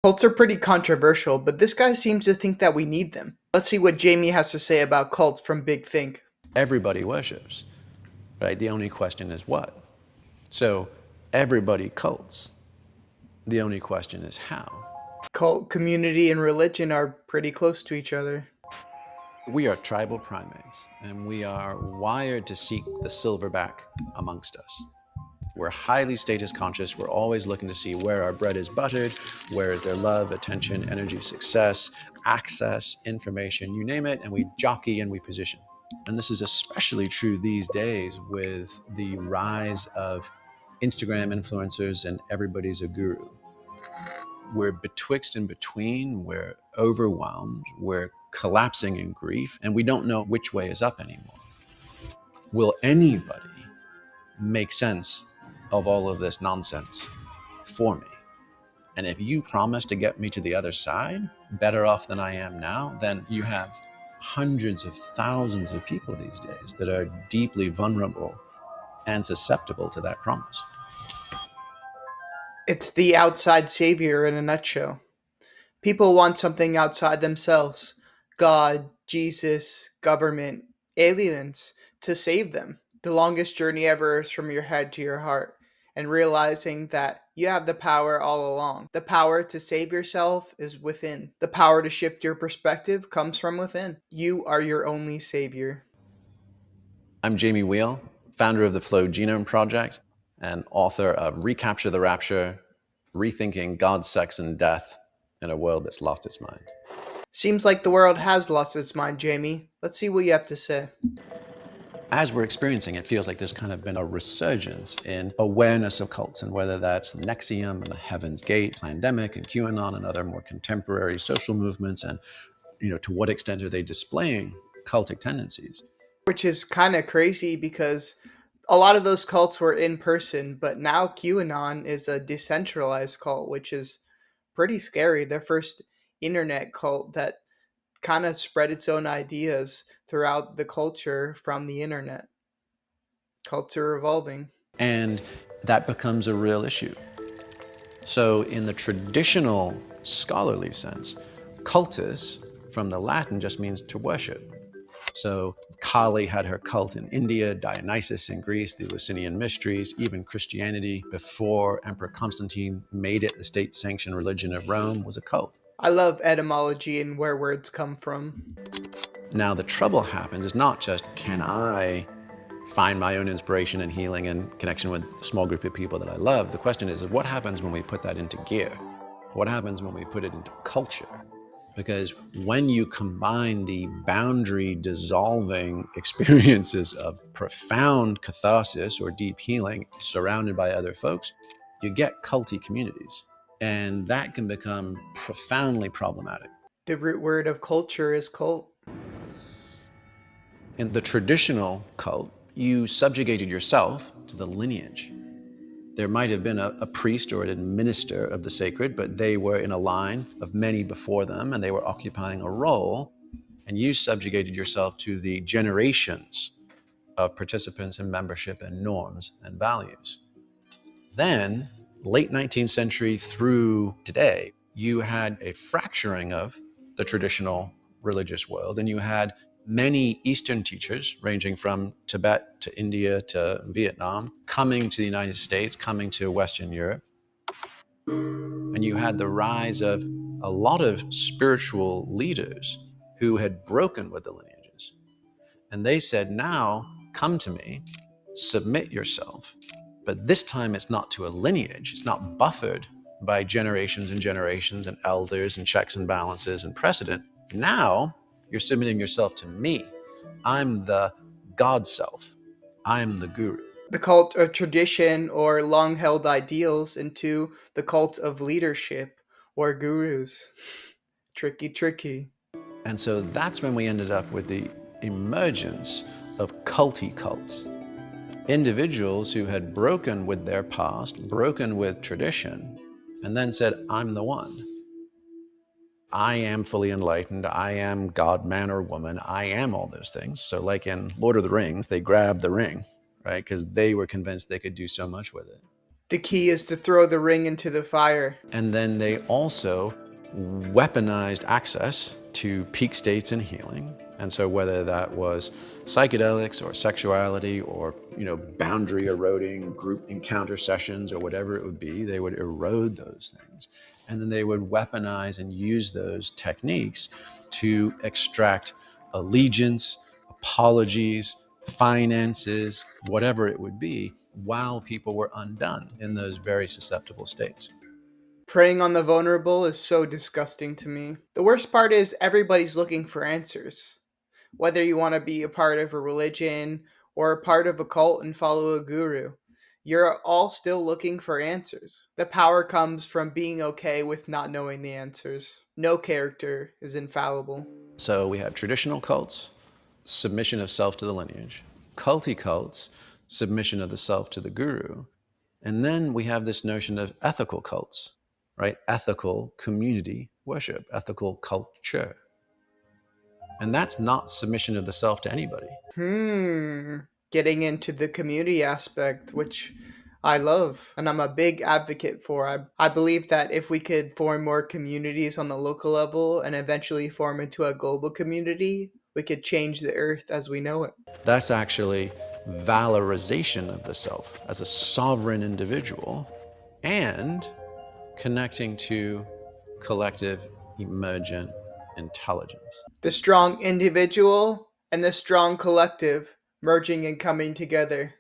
Cults are pretty controversial, but this guy seems to think that we need them. Let's see what Jamie has to say about cults from Big Think. Everybody worships, right? The only question is what? So everybody cults. The only question is how. Cult community and religion are pretty close to each other. We are tribal primates, and we are wired to seek the silverback amongst us. We're highly status conscious. We're always looking to see where our bread is buttered, where is their love, attention, energy, success, access, information, you name it, and we jockey and we position. And this is especially true these days with the rise of Instagram influencers and everybody's a guru. We're betwixt and between, we're overwhelmed, we're collapsing in grief, and we don't know which way is up anymore. Will anybody make sense of all of this nonsense for me? And if you promise to get me to the other side, better off than I am now, then you have hundreds of thousands of people these days that are deeply vulnerable and susceptible to that promise. It's the outside savior in a nutshell. People want something outside themselves: God, Jesus, government, aliens to save them. The longest journey ever is from your head to your heart, and realizing that you have the power all along. The power to save yourself is within. The power to shift your perspective comes from within. You are your only savior. I'm Jamie Wheel, founder of the Flow Genome Project and author of Recapture the Rapture, Rethinking God, Sex, and Death in a World That's Lost Its Mind. Seems like the world has lost its mind, Jamie. Let's see what you have to say. As we're experiencing, it feels like there's kind of been a resurgence in awareness of cults, and whether that's NXIVM and the Heaven's Gate, Plandemic and QAnon and other more contemporary social movements, and to what extent are they displaying cultic tendencies? Which is kind of crazy because a lot of those cults were in person, but now QAnon is a decentralized cult, which is pretty scary. Their first internet cult that kind of spread its own ideas throughout the culture from the internet. Cults are evolving. And that becomes a real issue. So, in the traditional scholarly sense, cultus from the Latin just means to worship. So, Kali had her cult in India, Dionysus in Greece, the Eleusinian Mysteries, even Christianity before Emperor Constantine made it the state sanctioned religion of Rome was a cult. I love etymology and where words come from. Now, the trouble happens is not just can I find my own inspiration and healing and connection with a small group of people that I love. The question is what happens when we put that into gear? What happens when we put it into culture? Because when you combine the boundary dissolving experiences of profound catharsis or deep healing surrounded by other folks, you get culty communities. And that can become profoundly problematic. The root word of culture is cult. In the traditional cult, you subjugated yourself to the lineage. There might have been a priest or an administrator of the sacred, but they were in a line of many before them and they were occupying a role, and you subjugated yourself to the generations of participants and membership and norms and values. Then, late 19th century through today, you had a fracturing of the traditional religious world, and you had many Eastern teachers, ranging from Tibet to India to Vietnam, coming to the United States, coming to Western Europe. And you had the rise of a lot of spiritual leaders who had broken with the lineages. And they said, now come to me, submit yourself. But this time it's not to a lineage, it's not buffered by generations and generations and elders and checks and balances and precedent. Now you're submitting yourself to me. I'm the God self. I'm the guru. The cult of tradition or long held ideals into the cult of leadership or gurus. Tricky, tricky. And so that's when we ended up with the emergence of culty cults. Individuals who had broken with their past, broken with tradition, and then said, I'm the one. I am fully enlightened. I am God, man, or woman. I am all those things. So, like in Lord of the Rings, they grabbed the ring, right? Because they were convinced they could do so much with it. The key is to throw the ring into the fire. And then they also weaponized access to peak states and healing. And so whether that was psychedelics or sexuality or boundary eroding group encounter sessions or whatever it would be, they would erode those things. And then they would weaponize and use those techniques to extract allegiance, apologies, finances, whatever it would be, while people were undone in those very susceptible states. Preying on the vulnerable is so disgusting to me. The worst part is everybody's looking for answers. Whether you want to be a part of a religion or a part of a cult and follow a guru, you're all still looking for answers. The power comes from being okay with not knowing the answers. No character is infallible. So we have traditional cults, submission of self to the lineage, culty cults, submission of the self to the guru. And then we have this notion of ethical cults, right? Ethical community worship, ethical culture. And that's not submission of the self to anybody. Getting into the community aspect, which I love and I'm a big advocate for. I believe that if we could form more communities on the local level and eventually form into a global community, we could change the earth as we know it. That's actually valorization of the self as a sovereign individual and connecting to collective emergent intelligence. The strong individual and the strong collective merging and coming together.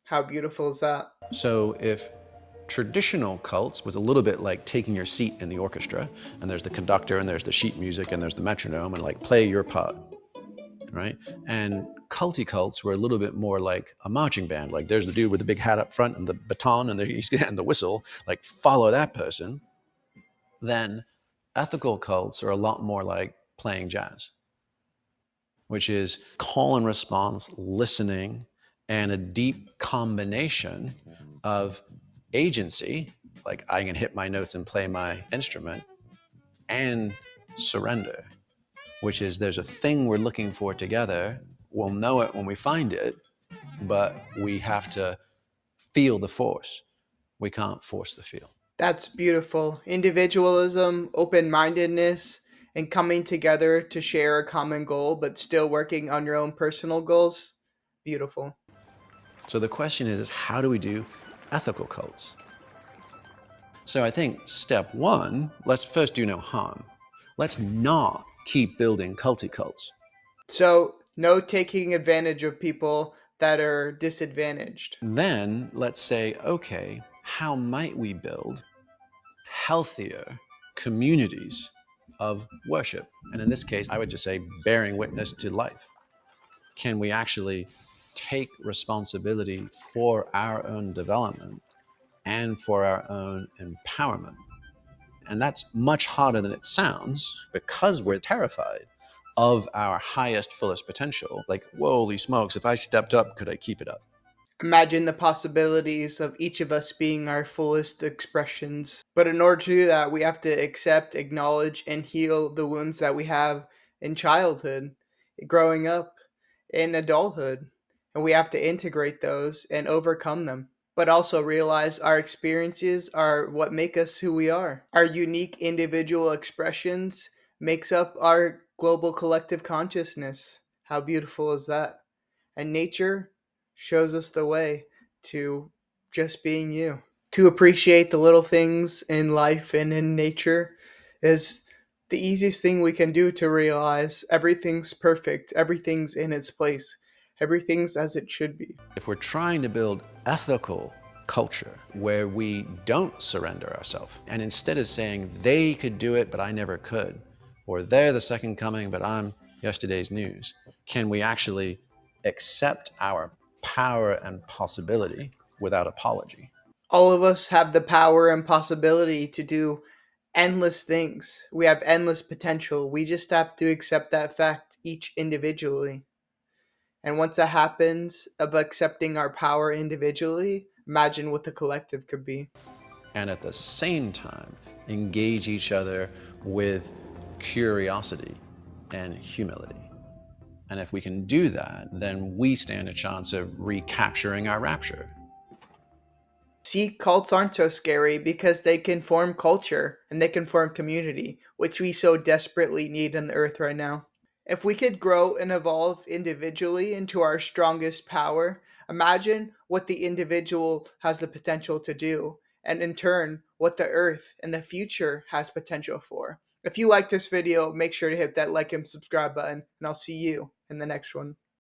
How beautiful is that? So if traditional cults was a little bit like taking your seat in the orchestra, and there's the conductor and there's the sheet music and there's the metronome and like play your part, right? And culty cults were a little bit more like a marching band. Like there's the dude with the big hat up front and the baton and the whistle, like follow that person. Then ethical cults are a lot more like playing jazz, which is call and response, listening, and a deep combination of agency, like I can hit my notes and play my instrument, and surrender, which is there's a thing we're looking for together. We'll know it when we find it, but we have to feel the force. We can't force the feel. That's beautiful. Individualism, open mindedness, and coming together to share a common goal, but still working on your own personal goals. Beautiful. So the question is how do we do ethical cults? So I think step one, let's first do no harm. Let's not keep building culty cults. So, no taking advantage of people that are disadvantaged. Then let's say, okay, how might we build healthier communities of worship? And in this case, I would just say bearing witness to life. Can we actually take responsibility for our own development and for our own empowerment? And that's much harder than it sounds because we're terrified of our highest, fullest potential. Like, holy smokes, if I stepped up, could I keep it up? Imagine the possibilities of each of us being our fullest expressions. But in order to do that, we have to accept, acknowledge, and heal the wounds that we have in childhood, growing up, in adulthood. And we have to integrate those and overcome them. But also realize our experiences are what make us who we are. Our unique individual expressions makes up our global collective consciousness. How beautiful is that? And nature shows us the way to just being you. To appreciate the little things in life and in nature is the easiest thing we can do to realize everything's perfect, everything's in its place, everything's as it should be. If we're trying to build ethical culture where we don't surrender ourselves, and instead of saying they could do it, but I never could, or they're the second coming, but I'm yesterday's news, can we actually accept our power and possibility without apology? All of us have the power and possibility to do endless things. We have endless potential. We just have to accept that fact each individually. And once that happens, of accepting our power individually, imagine what the collective could be. And at the same time, engage each other with curiosity and humility. And if we can do that, then we stand a chance of recapturing our rapture. See, cults aren't so scary because they can form culture and they can form community, which we so desperately need on the earth right now. If we could grow and evolve individually into our strongest power, imagine what the individual has the potential to do, and in turn, what the earth and the future has potential for. If you like this video, make sure to hit that like and subscribe button, and I'll see you in the next one.